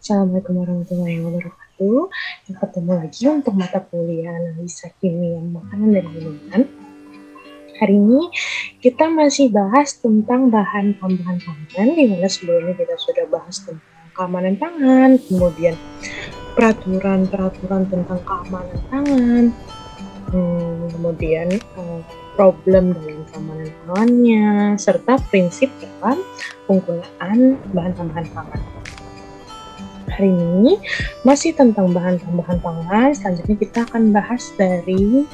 Assalamualaikum warahmatullahi wabarakatuh. Yang ketemu lagi untuk mata kuliah analisa kimia makanan dan minuman. Hari ini kita masih bahas tentang bahan tambahan pangan, di mana sebelumnya kita sudah bahas tentang keamanan pangan, kemudian peraturan tentang keamanan pangan, kemudian problem dalam keamanan pangannya, serta prinsip dalam penggunaan bahan tambahan pangan. Hari ini masih tentang bahan tambahan pangan. Selanjutnya kita akan bahas dari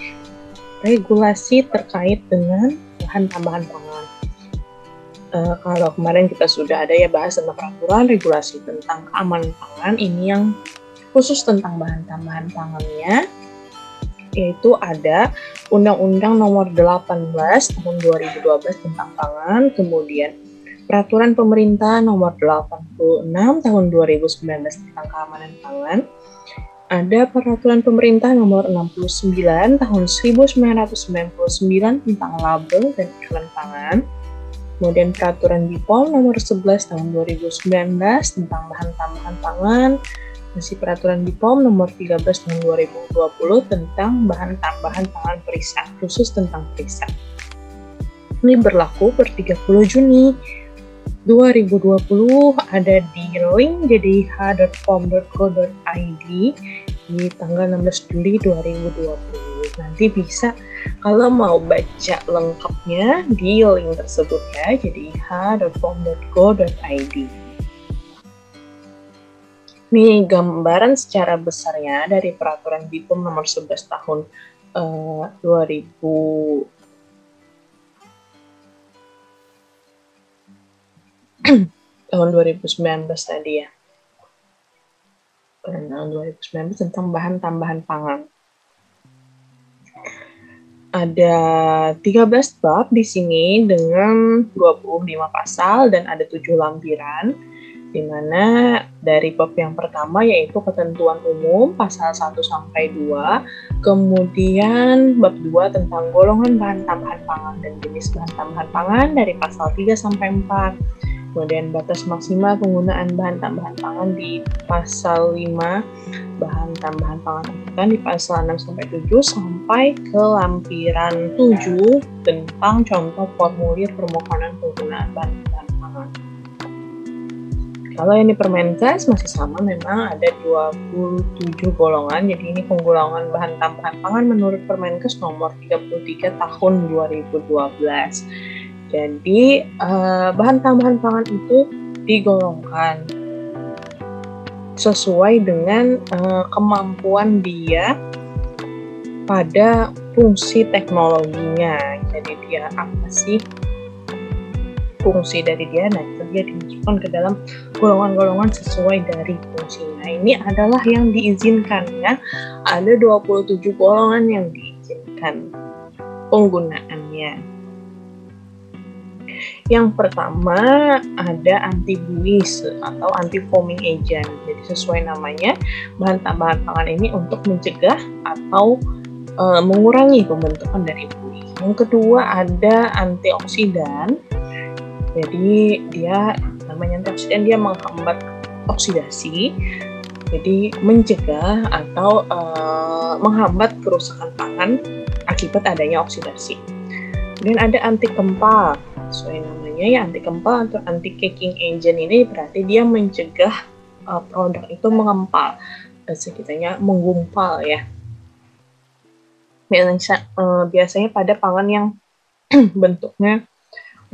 regulasi terkait dengan bahan tambahan pangan. Kalau kemarin kita sudah ada ya bahas tentang peraturan regulasi tentang keamanan pangan, ini yang khusus tentang bahan tambahan pangannya, yaitu ada Undang-Undang Nomor 18 Tahun 2012 tentang pangan, kemudian Peraturan Pemerintah Nomor 86 Tahun 2019 tentang keamanan pangan, ada Peraturan Pemerintah Nomor 69 Tahun 1999 tentang label dan iklan pangan, kemudian Peraturan BPOM Nomor 11 Tahun 2019 tentang bahan tambahan pangan, masih Peraturan BPOM Nomor 13 Tahun 2020 tentang bahan tambahan pangan perisa, khusus tentang perisa. Ini berlaku per 30 Juni 2020, ada di link jdih.pom.go.id di tanggal 16 Juli 2020. Nanti bisa kalau mau baca lengkapnya di link tersebut ya, jdih.pom.go.id. Ini gambaran secara besarnya dari Peraturan BPOM Nomor 11 Tahun 2019 tadi ya. Tahun 2019 tentang bahan tambahan pangan. Ada 13 bab di sini dengan 25 pasal dan ada 7 lampiran, di mana dari bab yang pertama yaitu ketentuan umum pasal 1 sampai 2, kemudian bab 2 tentang golongan bahan tambahan pangan dan jenis bahan tambahan pangan dari pasal 3 sampai 4. Kemudian batas maksimal penggunaan bahan tambahan pangan di pasal 5, bahan tambahan pangan di pasal 6 sampai 7 sampai ke lampiran 7 tentang contoh formulir permohonan penggunaan bahan tambahan pangan. Kalau yang di Permenkes masih sama, memang ada 27 golongan. Jadi ini penggolongan bahan tambahan pangan menurut Permenkes nomor 33 tahun 2012. Jadi bahan tambahan pangan itu digolongkan sesuai dengan kemampuan dia pada fungsi teknologinya. Jadi dia apa sih fungsi dari dia? Nah, itu dia dimasukkan ke dalam golongan-golongan sesuai dari fungsinya. Ini adalah yang diizinkan ya. Ada 27 golongan yang diizinkan penggunaannya. Yang pertama ada anti-buis atau anti-foaming agent. Jadi sesuai namanya, bahan tambahan pangan ini untuk mencegah atau mengurangi pembentukan dari buih. Yang kedua ada antioksidan. Jadi dia namanya antioksidan, dia menghambat oksidasi. Jadi mencegah atau menghambat kerusakan pangan akibat adanya oksidasi. Kemudian ada anti kempal. Sesuai namanya ya, anti kempal atau anti caking agent ini berarti dia mencegah produk itu mengempal, sekitarnya menggumpal ya. Biasanya pada pangan yang bentuknya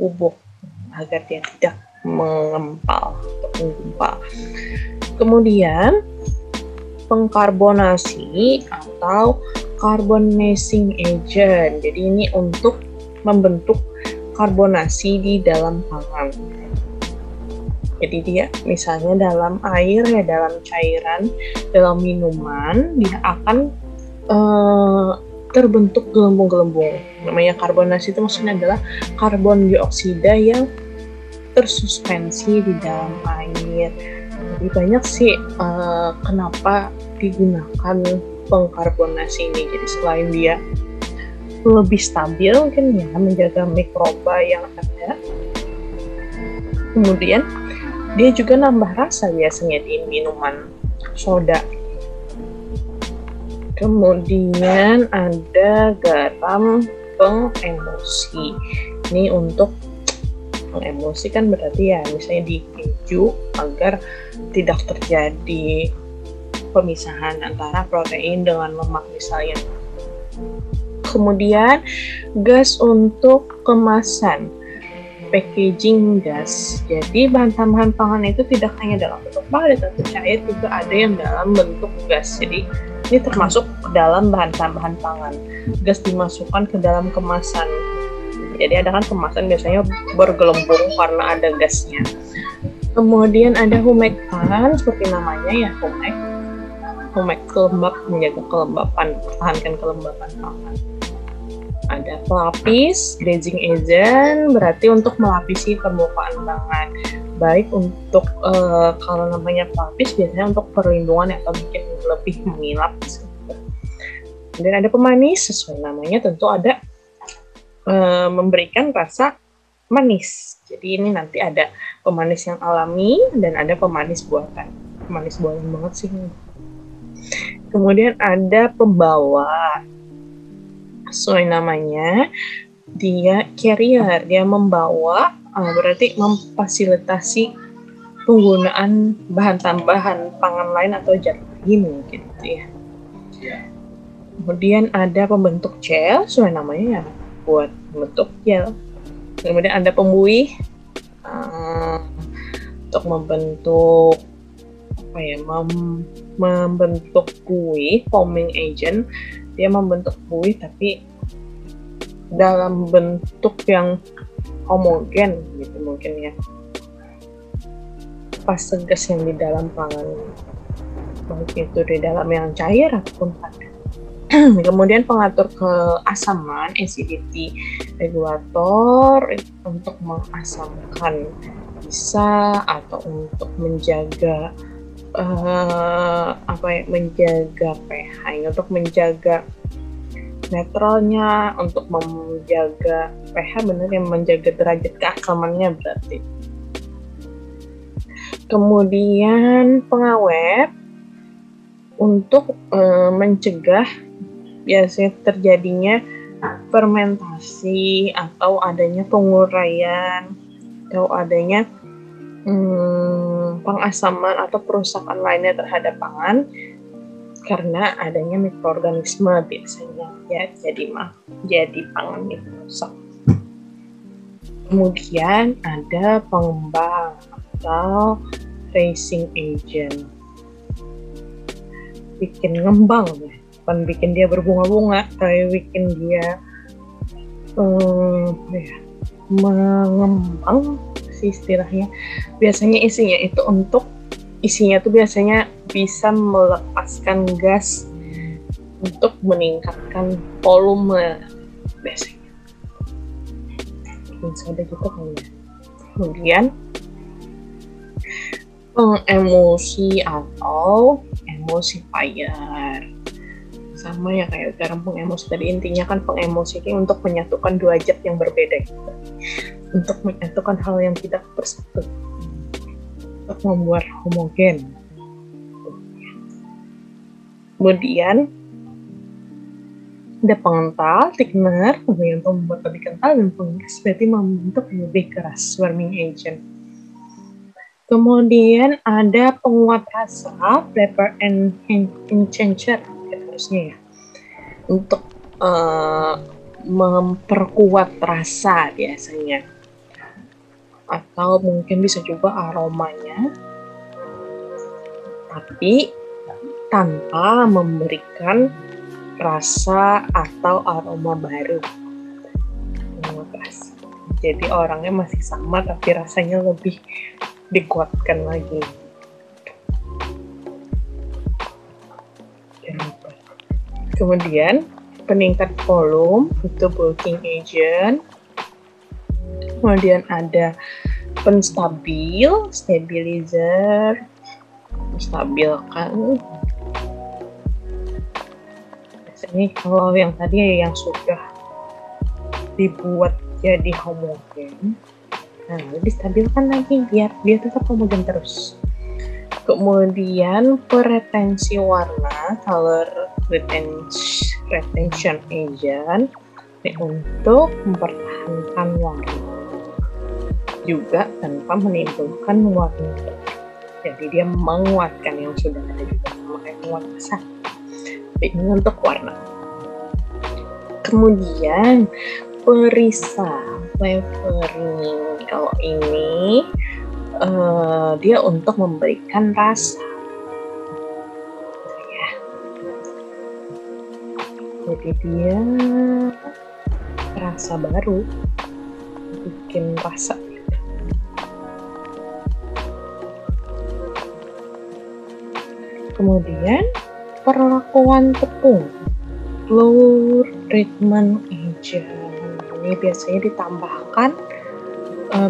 bubuk agar dia tidak mengempal atau menggumpal. Kemudian pengkarbonasi atau carbonizing agent. Jadi ini untuk membentuk karbonasi di dalam pangan. Jadi dia misalnya dalam air ya, dalam cairan, dalam minuman, dia akan terbentuk gelembung-gelembung. Namanya karbonasi itu maksudnya adalah karbon dioksida yang tersuspensi di dalam air. Jadi banyak sih kenapa digunakan pengkarbonasi ini. Jadi selain dia lebih stabil mungkin ya, menjaga mikroba yang ada, kemudian Dia juga nambah rasa biasanya di minuman soda. Kemudian ada garam pengemosi. Ini untuk pengemosi kan berarti ya misalnya di keju agar tidak terjadi pemisahan antara protein dengan lemak misalnya. Kemudian gas untuk kemasan, packaging gas. Jadi bahan tambahan pangan itu tidak hanya dalam bentuk padat atau cair, juga ada yang dalam bentuk gas. Jadi ini termasuk dalam bahan tambahan pangan. Gas dimasukkan ke dalam kemasan. Jadi ada kan kemasan biasanya bergelembung karena ada gasnya. Kemudian ada humectant, seperti namanya ya, humek kelembab, menjaga kelembapan, pertahankan kelembapan pangan. Ada pelapis, glazing agent, berarti untuk melapisi permukaan pangan. Baik untuk kalau namanya pelapis biasanya untuk perlindungan atau bikin lebih mengilap. Dan ada pemanis, sesuai namanya tentu ada memberikan rasa manis. Jadi ini nanti ada pemanis yang alami dan ada pemanis buatan. Pemanis buatan banget sih. Kemudian ada pembawa. Sesuai namanya, dia carrier, dia membawa, berarti memfasilitasi penggunaan bahan tambahan pangan lain atau zat lain gitu ya. Kemudian ada pembentuk gel, sesuai namanya ya, buat membentuk gel. Kemudian ada pembuih untuk membentuk membentuk buih, foaming agent. Dia membentuk buih tapi dalam bentuk yang homogen gitu mungkin ya. Fase gas yang di dalam pangan, baik itu di dalam yang cair ataupun padat. Kemudian pengatur keasaman, acidity regulator, untuk mengasamkan bisa atau untuk menjaga menjaga pH, untuk menjaga netralnya, untuk menjaga pH benar yang menjaga derajat keasamannya berarti. Kemudian pengawet untuk mencegah biasanya terjadinya fermentasi atau adanya penguraian atau adanya pengasaman atau perusakan lainnya terhadap pangan karena adanya mikroorganisme biasanya ya, jadi pangan itu rusak. Kemudian ada pengembang atau raising agent, bikin ngembang ya, bukan bikin dia berbunga-bunga, tapi bikin dia mengembang sih istilahnya. Biasanya isinya tuh biasanya bisa melepaskan gas untuk meningkatkan volume biasanya. Ada gitu kan ya. Kemudian pengemosi atau emulsifier, sama ya kayak garam pengemosi tadi, intinya kan pengemosi ini untuk menyatukan dua zat yang berbeda gitu. Untuk menyatukan hal yang tidak bersatu, untuk membuat homogen. Kemudian ada pengental, thickener, yang membuat lebih kental, dan penggas berarti membentuk lebih keras, warming agent. Kemudian ada penguat rasa, flavor and enhancer harusnya ya, untuk memperkuat rasa biasanya, atau mungkin bisa juga aromanya, tapi tanpa memberikan rasa atau aroma baru. Jadi orangnya masih sama tapi rasanya lebih dikuatkan lagi. Kemudian peningkat volume itu bulking agent. Kemudian ada penstabil, stabilizer, menstabilkan. Biasanya kalau yang tadi yang sudah dibuat jadi homogen, Nah, lalu distabilkan lagi biar dia tetap homogen terus. Kemudian peretensi warna, color retention agent, untuk mempertahankan warna juga tanpa menimbulkan warna. Jadi dia menguatkan yang sudah ada juga, makanya warna satu. Ini untuk warna. Kemudian perisa flavoring, kalau ini dia untuk memberikan rasa. Ya. Jadi dia rasa baru, bikin rasa. Kemudian perlakuan tepung, flour treatment agent. Ini biasanya ditambahkan,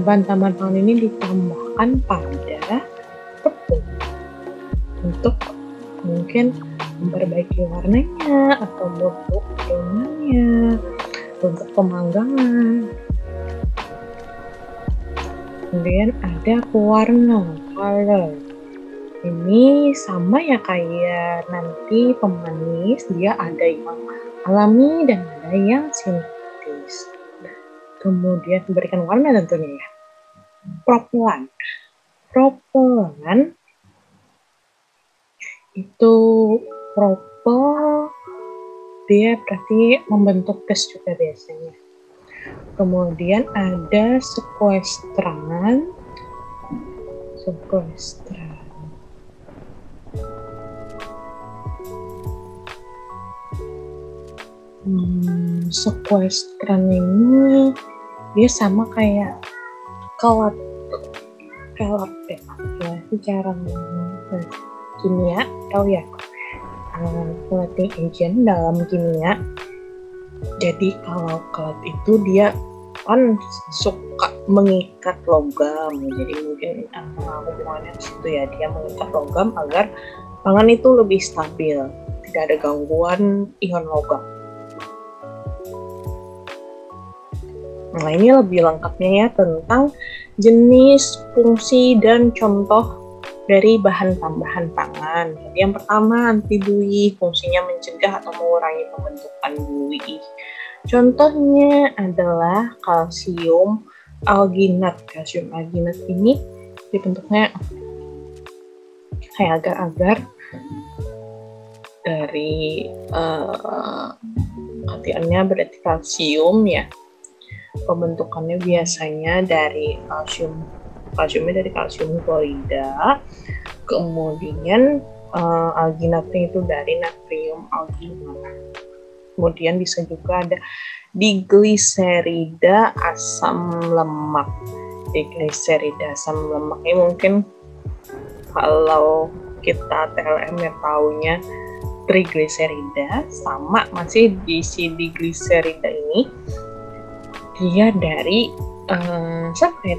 bahan tambahan pangan ini ditambahkan pada tepung untuk mungkin memperbaiki warnanya atau bentuk adonannya, untuk pemanggangan. Kemudian ada pewarna, color. Ini sama ya kayak nanti pemanis, dia ada yang alami dan ada yang sintetis. Kemudian memberikan warna tentunya ya. Propelan itu propel, dia berarti membentuk gas juga biasanya. Kemudian ada sequestran. Sequestran ini dia sama kayak kelat ya, secara kimia tahu ya, clothing agent dalam kimia. Jadi kalau kelat itu dia kan suka mengikat logam, jadi mungkin hubungannya di situ ya, dia mengikat logam agar pangan itu lebih stabil, tidak ada gangguan ion logam. Nah, ini lebih lengkapnya ya tentang jenis, fungsi, dan contoh dari bahan tambahan pangan. Jadi yang pertama anti buih, fungsinya mencegah atau mengurangi pembentukan buih. Contohnya adalah kalsium alginat. Kalsium alginat ini dibentuknya kayak agar-agar dari katiannya berarti kalsium ya. Pembentukannya biasanya dari kalsiumnya dari kalsium klorida, kemudian alginatnya itu dari natrium alginat. Kemudian bisa juga ada digliserida asam lemak. Digliserida asam lemak ini mungkin kalau kita TLM ya taunya trigliserida, sama masih di si digliserida ini dia dari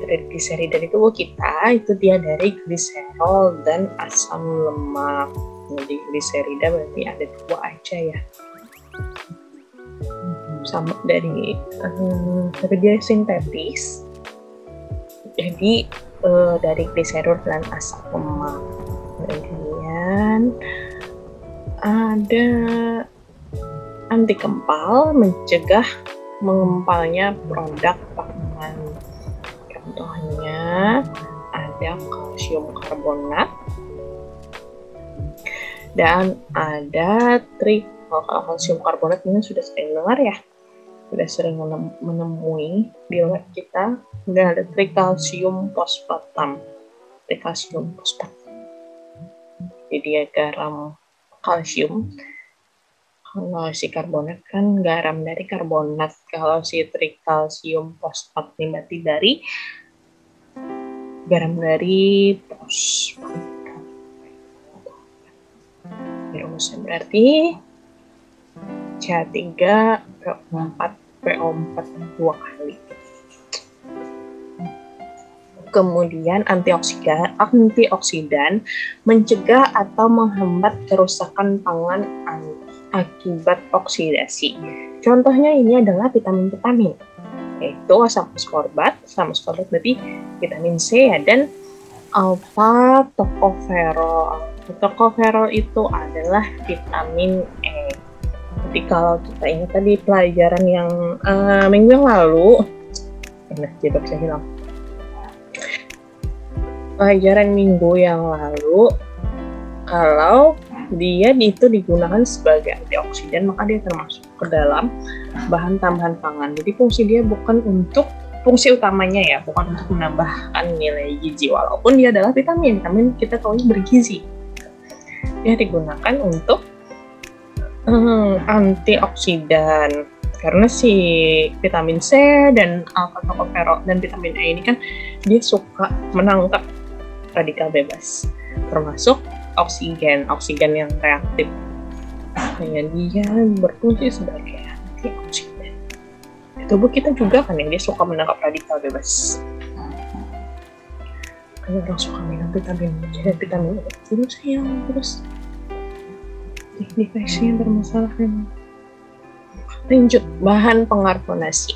trigliserida di tubuh kita itu dia dari gliserol dan asam lemak. Jadi gliserida berarti ada dua aja ya, sama dari tapi dia sintetis, jadi dari gliserol dan asam lemak. Kemudian ada anti kempal, mencegah mengempalnya produk pangan. Contohnya ada kalsium karbonat dan ada kalsium karbonat ini sudah sering dengar ya, sudah sering menemui di lab kita. Dan ada trikalsium fosfatam. Jadi dia garam kalsium. Kalau si karbonat kan garam dari karbonat. Kalau si trikalsium fosfat ini berarti dari garam dari fosfat. Rumusnya berarti CH3PO4 dua kali. Kemudian antioksidan mencegah atau menghambat kerusakan pangan akibat oksidasi. Contohnya ini adalah vitamin. yaitu asam ascorbat. Asam ascorbat berarti vitamin C ya, dan alpha tocopherol. Tocopherol itu adalah vitamin E. Jadi kalau kita ingat tadi pelajaran yang minggu yang lalu, saya hilang. Pelajaran minggu yang lalu, kalau dia itu digunakan sebagai antioksidan, maka dia termasuk ke dalam bahan tambahan pangan. Jadi fungsi utamanya ya, bukan untuk menambahkan nilai gizi, walaupun dia adalah vitamin kita tahu bergizi. Dia digunakan untuk antioksidan, karena si vitamin C dan alpha tocopherol dan vitamin E ini kan dia suka menangkap radikal bebas, termasuk oksigen yang reaktif. Hanya dia berfungsi sebagai antioksidan. Tubuh kita juga kan yang dia suka menangkap radikal bebas. Kalau orang suka minum vitamin C dan vitamin E, terus sayang terus device-nya bermasalah memang. Lanjut, bahan pengkarbonasi.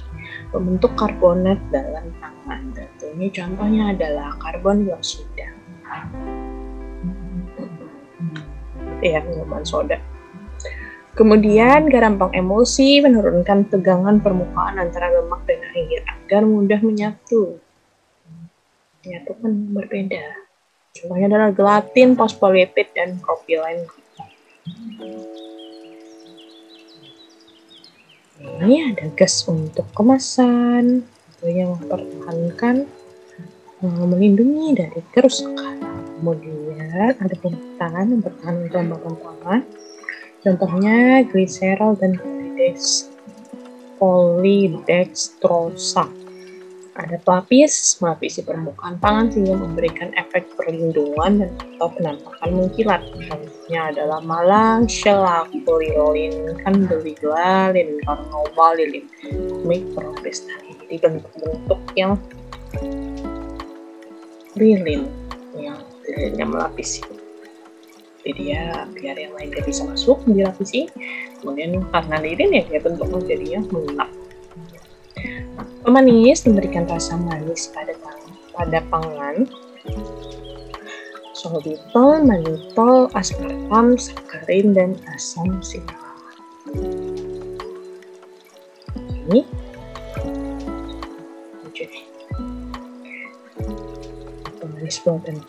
Pembentuk karbonat dalam pangan. Tentunya contohnya adalah karbon dioksida. Ya, minuman soda. Kemudian garam pengemulsi menurunkan tegangan permukaan antara lemak dan air agar mudah menyatu. Menyatu kan berbeda. Contohnya adalah gelatin, fosfolipid, dan propilen. Ini ada gas untuk kemasan, yang mempertahankan, melindungi dari kerusakan. Kemudian ada pemutahan yang bertahan kelembapan pangan, contohnya gliserol dan polydextrosa. Ada pelapis, melapisi permukaan pangan sehingga memberikan efek perlindungan dan atau penampakan mengkilat. Contohnya adalah malang, shellac, lilin, candelilla, carnauba, mikropelapis. Jadi bentuk-bentuk yang lilin yang melapisi. Jadi dia biar yang lain gak bisa masuk, dilapisi. Kemudian karena lilin ya dia bentuknya jadinya mengelap. Pemanis memberikan rasa manis pada pangan. Sorbitol, mannitol, aspartam, sakarin, dan asam silat. Ini pemanis buatan.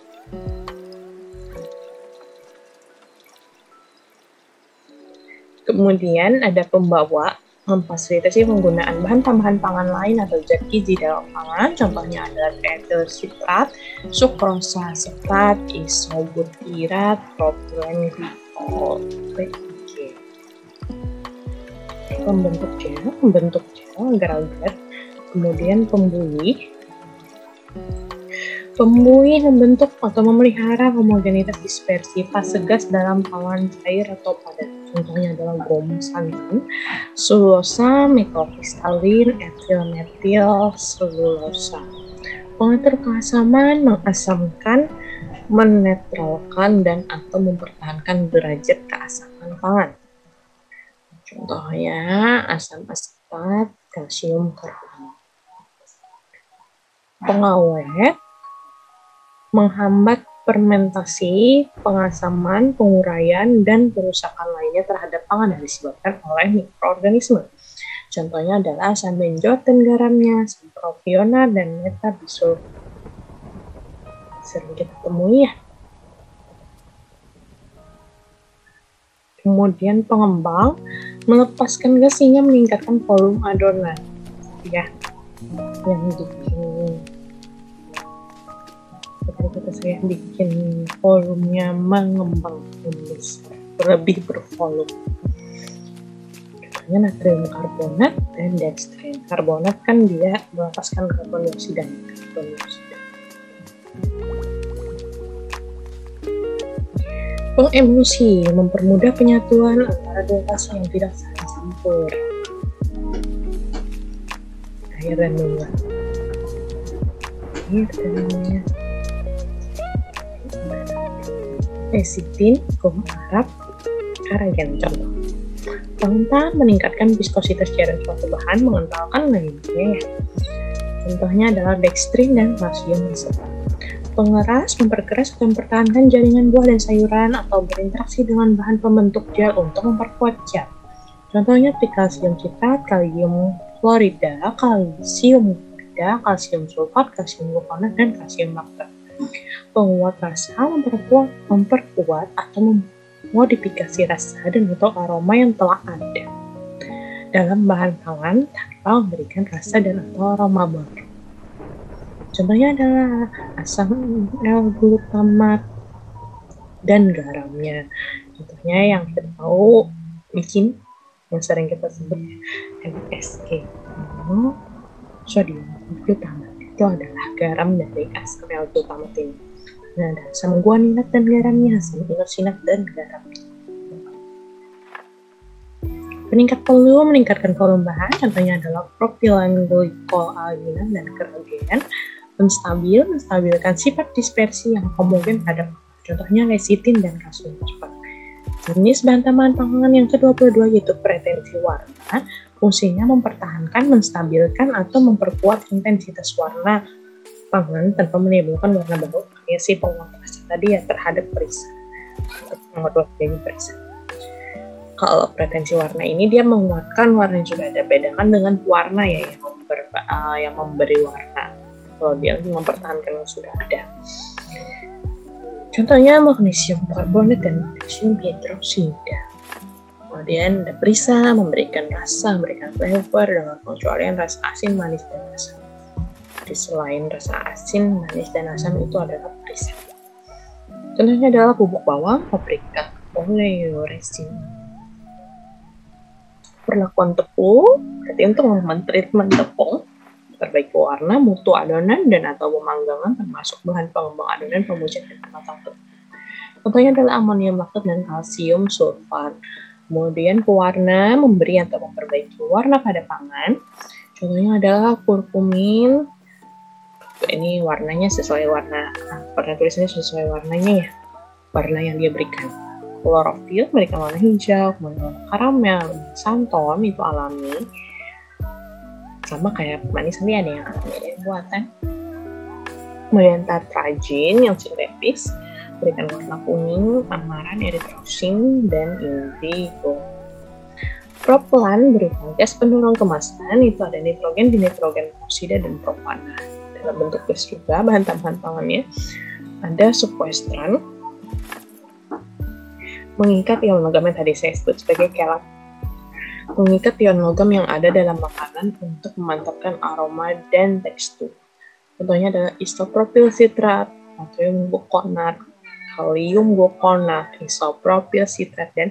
Kemudian ada pembawa, memfasilitasi penggunaan bahan tambahan pangan lain atau zat gizi dalam pangan. Contohnya adalah etil sitrat, sukrosa asetat, isobutirat, propilen glikol. Pembentuk gel agar-agar. Kemudian pembuih membentuk atau memelihara homogenitas dispersi fase gas dalam pangan cair atau padat. Contohnya adalah gom santan, selulosa, mikrokristalin, etil metil selulosa. Pengatur keasaman, mengasamkan, menetralkan, dan atau mempertahankan derajat keasaman pangan. Contohnya asam asetat, kalsium karbonat. Pengawet, menghambat fermentasi, pengasaman, penguraian, dan perusakan lainnya terhadap pangan yang disebabkan oleh mikroorganisme. Contohnya adalah asam benzoat dan garamnya, asam propionat, dan metabisulfat. Sering kita temui ya. Kemudian pengembang melepaskan gas sehingga meningkatkan volume adonan. Ya, yang saya bikin volumenya mengembang lebih bervolume. Contohnya natrium karbonat dan dextrin. Karbonat kan dia melepaskan karbon dioksida. Pengemulsi mempermudah penyatuan antara dua fase yang tidak saling campur. Air dan minyak. Esitin, gom arab, aragen contoh. Rentan meningkatkan viskositas cairan suatu bahan, mengentalkan lainnya. Contohnya adalah dextrin dan kalsium diserat. Pengeras memperkeras atau mempertahankan jaringan buah dan sayuran atau berinteraksi dengan bahan pembentuk gel untuk memperkuat gel. Contohnya seperti kalsium citrat, kalium klorida, kalsium klorida, kalsium sulfat, kalsium glukonat, dan kalsium laktat. Penguat rasa memperkuat atau memodifikasi rasa dan atau aroma yang telah ada dalam bahan pangan tanpa memberikan rasa dan atau aroma baru. Contohnya adalah asam L-glutamat dan garamnya. Contohnya yang kita tahu micin yang sering kita sebut MSG, sodium glutamat, itu adalah garam dari asam L-glutamat ini. Nah, ada asam guaninat dan garamnya, asam inosinat dan garamnya. Peningkat volume meningkatkan volume bahan, contohnya adalah propilen glikoalginat dan kerogen. Menstabilkan sifat dispersi yang homogen pada contohnya lecitin dan kalsium fosfat. Jenis bahan tambahan pangan yang ke-22 yaitu pretensi warna, fungsinya mempertahankan, menstabilkan, atau memperkuat intensitas warna pangan tanpa menimbulkan warna baru. Ya si penguat rasa tadi ya terhadap perisan, penguat dari perisan. Kalau pretensi warna ini dia menguatkan warna yang sudah ada, bedakan dengan warna ya yang memberi warna. Kalau dia mempertahankan yang sudah ada. Contohnya magnesium karbonat dan magnesium hidroksida. Kemudian ada perisa memberikan rasa, memberikan flavor dengan pengecualian rasa asin, manis, dan asam. Jadi selain rasa asin, manis, dan asam itu adalah perisa. Contohnya adalah bubuk bawang, paprika, oleoresin. Perlakuan tepung, berarti untuk mentreatment tepung, perbaiki warna, mutu adonan, dan atau pemanggangan termasuk bahan pengembang adonan, pemujat, dan pematang tepung. Contohnya adalah amonium laktat dan kalsium sulfat. Kemudian pewarna, memberi atau memperbaiki warna pada pangan. Contohnya adalah kurkumin. Ini warnanya sesuai warna tulisannya sesuai warnanya ya, warna yang dia berikan. Klorofil memberikan warna hijau, kemudian warna karamel, santon itu alami. Sama kayak manis nanti ada yang alami, ada yang buatan. Kemudian tartragin yang sintetis berikan warna kuning, amaran, eritrosin, dan indigo. Propelan berupa gas pendorong kemasan, itu ada nitrogen, dinitrogen oksida, dan propana. Dalam bentuk gas juga bahan tambahan pangannya ada subkuestran, mengikat ion logam yang tadi saya sebut sebagai kelat. Mengikat ion logam yang ada dalam makanan untuk memantapkan aroma dan tekstur. Contohnya adalah isopropil sitrat, natrium glukonat, kalium glukonat, isopropil sitrat, dan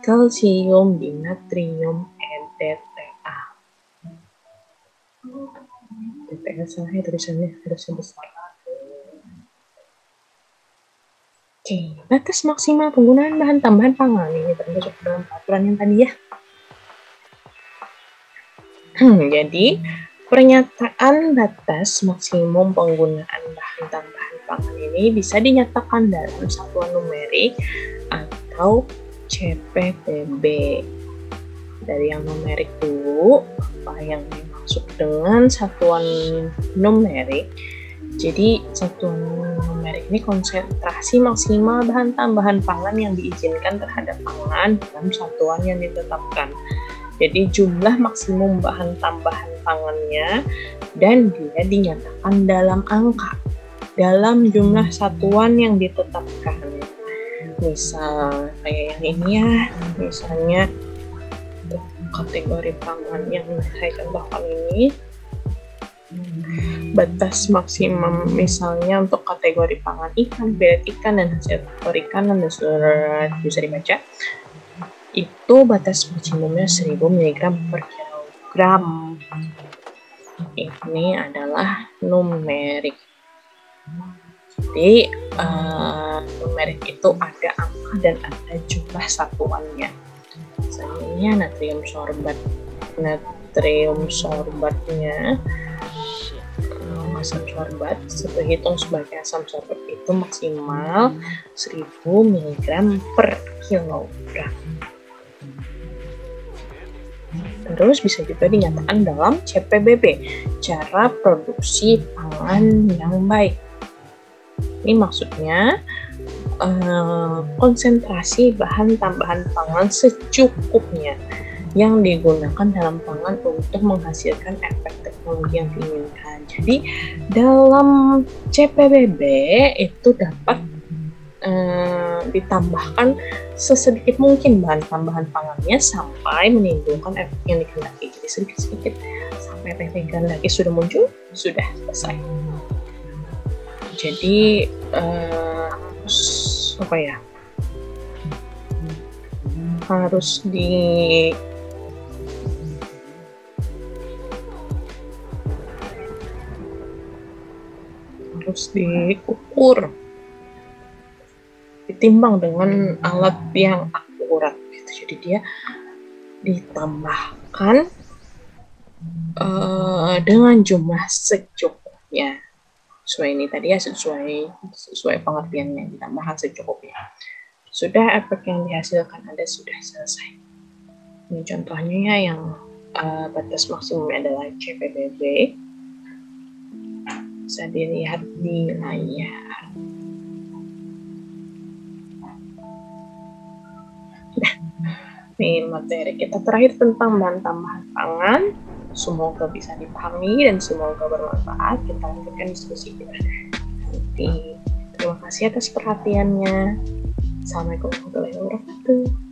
kalsium dinatrium EDTA. EDTA salah ya tulisannya, harusnya besar. Oke, batas maksimal penggunaan bahan tambahan pangan ini termasuk dalam peraturan yang tadi ya. Jadi, pernyataan batas maksimum penggunaan bahan tambahan pangan ini bisa dinyatakan dalam satuan numerik atau CPTB. Dari yang numerik dulu, apa yang dimaksud dengan satuan numerik? Jadi, satuan numerik ini konsentrasi maksimal bahan tambahan pangan yang diizinkan terhadap pangan dalam satuan yang ditetapkan. Jadi jumlah maksimum bahan tambahan pangannya dan dia dinyatakan dalam angka, dalam jumlah satuan yang ditetapkan. Misal kayak yang ini ya, misalnya kategori pangan yang saya contohkan ini, batas maksimum misalnya untuk kategori pangan ikan, belet ikan, dan hasil perikanan dan seluruh bisa dibaca. Itu batas maksimumnya 1000 mg per kilogram. Ini adalah numerik. Jadi numerik itu ada angka dan ada jumlah satuannya. Misalnya natrium sorbatnya asam sorbat terhitung sebagai asam sorbat itu maksimal 1000 mg per kilogram. Terus bisa juga dinyatakan dalam CPBB, cara produksi pangan yang baik. Ini maksudnya konsentrasi bahan tambahan pangan secukupnya yang digunakan dalam pangan untuk menghasilkan efek teknologi yang diinginkan. Jadi dalam CPBB itu dapat ditambahkan sesedikit mungkin bahan tambahan pangannya sampai menimbulkan efek yang dikehendaki. Jadi sedikit-sedikit sampai efek dikehendaki sudah muncul, sudah selesai. Jadi harus diukur, ditimbang dengan alat yang akurat gitu. Jadi dia ditambahkan dengan jumlah secukupnya. Sesuai ini tadi ya, sesuai pengertiannya, ditambahkan secukupnya. Sudah efek yang dihasilkan ada, sudah selesai. Ini contohnya yang batas maksimumnya adalah CPBB. Bisa dilihat di layar. Nah, ini materi kita terakhir tentang bahan tambahan pangan. Semoga bisa dipahami dan semoga bermanfaat. Kita lanjutkan diskusi kita nanti. Terima kasih atas perhatiannya. Assalamualaikum warahmatullahi wabarakatuh.